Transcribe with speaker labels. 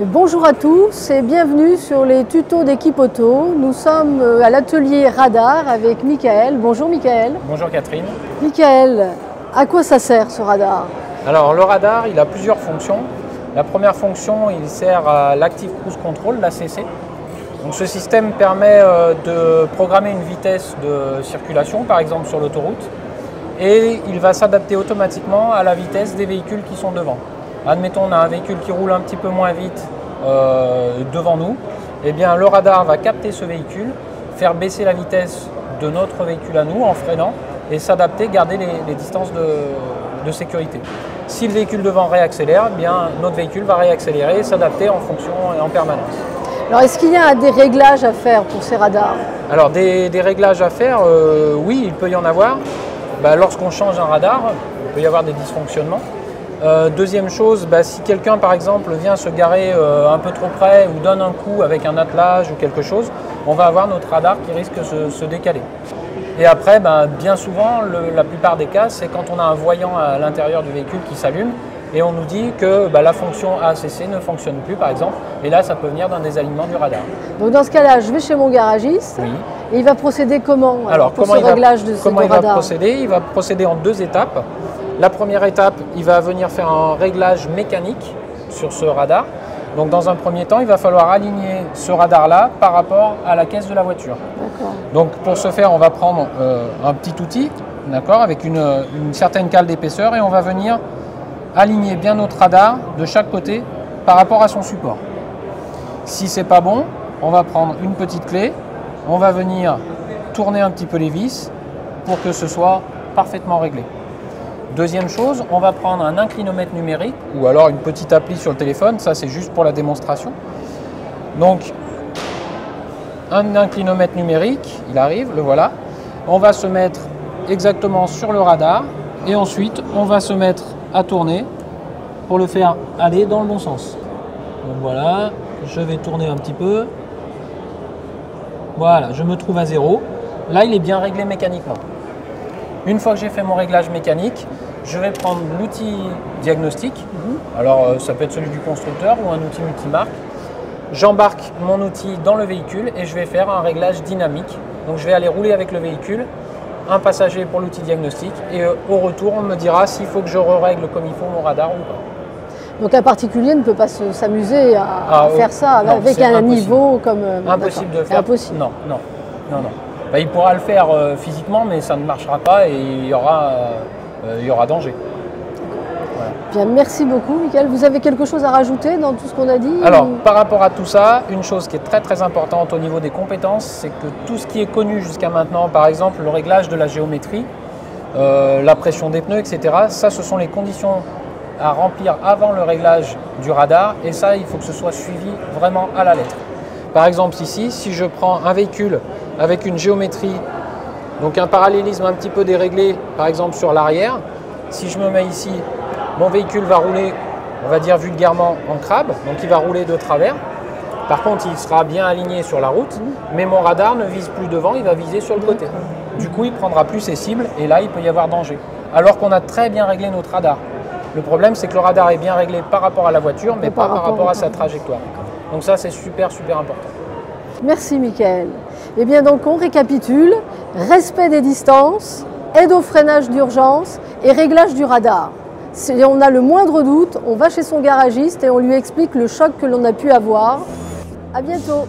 Speaker 1: Bonjour à tous et bienvenue sur les tutos d'équipe auto. Nous sommes à l'atelier radar avec Michael. Bonjour Michael.
Speaker 2: Bonjour Catherine.
Speaker 1: Michael, à quoi ça sert ce radar?
Speaker 2: Alors le radar, il a plusieurs fonctions. La première fonction, il sert à l'Active Cruise Control, l'ACC. Donc ce système permet de programmer une vitesse de circulation, par exemple sur l'autoroute, et il va s'adapter automatiquement à la vitesse des véhicules qui sont devant. Admettons, on a un véhicule qui roule un petit peu moins vite devant nous, et bien le radar va capter ce véhicule, faire baisser la vitesse de notre véhicule à nous en freinant et s'adapter, garder les distances de sécurité. Si le véhicule devant réaccélère, eh bien notre véhicule va réaccélérer et s'adapter en fonction et en permanence.
Speaker 1: Alors est-ce qu'il y a des réglages à faire pour ces radars?
Speaker 2: Alors des réglages à faire, oui, il peut y en avoir. Lorsqu'on change un radar, il peut y avoir des dysfonctionnements. Deuxième chose, si quelqu'un par exemple vient se garer un peu trop près ou donne un coup avec un attelage ou quelque chose, on va avoir notre radar qui risque de se décaler. Et après, bien souvent, la plupart des cas, c'est quand on a un voyant à l'intérieur du véhicule qui s'allume et on nous dit que la fonction ACC ne fonctionne plus par exemple, et là ça peut venir d'un désalignement du radar.
Speaker 1: Donc dans ce cas-là, je vais chez mon garagiste.
Speaker 2: Oui.
Speaker 1: Et il va procéder comment pour ce réglage de ce radar?
Speaker 2: Comment il va procéder? Il va procéder en deux étapes. La première étape, il va venir faire un réglage mécanique sur ce radar. Donc dans un premier temps, il va falloir aligner ce radar-là par rapport à la caisse de la voiture. Donc pour ce faire, on va prendre un petit outil, avec une certaine cale d'épaisseur, et on va venir aligner bien notre radar de chaque côté par rapport à son support. Si c'est pas bon, on va prendre une petite clé, on va venir tourner un petit peu les vis pour que ce soit parfaitement réglé. Deuxième chose, on va prendre un inclinomètre numérique ou alors une petite appli sur le téléphone, ça c'est juste pour la démonstration. Donc un inclinomètre numérique, il arrive, le voilà. On va se mettre exactement sur le radar et ensuite on va se mettre à tourner pour le faire aller dans le bon sens. Donc voilà, je vais tourner un petit peu. Voilà, je me trouve à 0. Là, il est bien réglé mécaniquement. Une fois que j'ai fait mon réglage mécanique, je vais prendre l'outil diagnostic. Alors, ça peut être celui du constructeur ou un outil multimarque. J'embarque mon outil dans le véhicule et je vais faire un réglage dynamique. Donc, je vais aller rouler avec le véhicule, un passager pour l'outil diagnostic, et au retour, on me dira s'il faut que je règle comme il faut mon radar ou pas.
Speaker 1: Donc un particulier ne peut pas s'amuser à faire ça avec un niveau comme...
Speaker 2: Impossible de le faire.
Speaker 1: Impossible.
Speaker 2: Non. Il pourra le faire physiquement, mais ça ne marchera pas et il y aura danger. Voilà.
Speaker 1: Bien, merci beaucoup Michael. Vous avez quelque chose à rajouter dans tout ce qu'on a dit?
Speaker 2: Alors, par rapport à tout ça, une chose qui est très très importante au niveau des compétences, c'est que tout ce qui est connu jusqu'à maintenant, par exemple le réglage de la géométrie, la pression des pneus, etc., ça ce sont les conditions à remplir avant le réglage du radar, et ça il faut que ce soit suivi vraiment à la lettre. Par exemple ici, si je prends un véhicule avec une géométrie, donc un parallélisme un petit peu déréglé, par exemple sur l'arrière, si je me mets ici, mon véhicule va rouler, on va dire vulgairement en crabe, donc il va rouler de travers. Par contre il sera bien aligné sur la route, mais mon radar ne vise plus devant, il va viser sur le côté. Du coup il prendra plus ses cibles et là il peut y avoir danger. Alors qu'on a très bien réglé notre radar. Le problème, c'est que le radar est bien réglé par rapport à la voiture, mais pas par rapport à sa trajectoire. Donc ça, c'est super important.
Speaker 1: Merci Michael. Eh bien donc, on récapitule. Respect des distances, aide au freinage d'urgence et réglage du radar. Si on a le moindre doute, on va chez son garagiste et on lui explique le choc que l'on a pu avoir. À bientôt.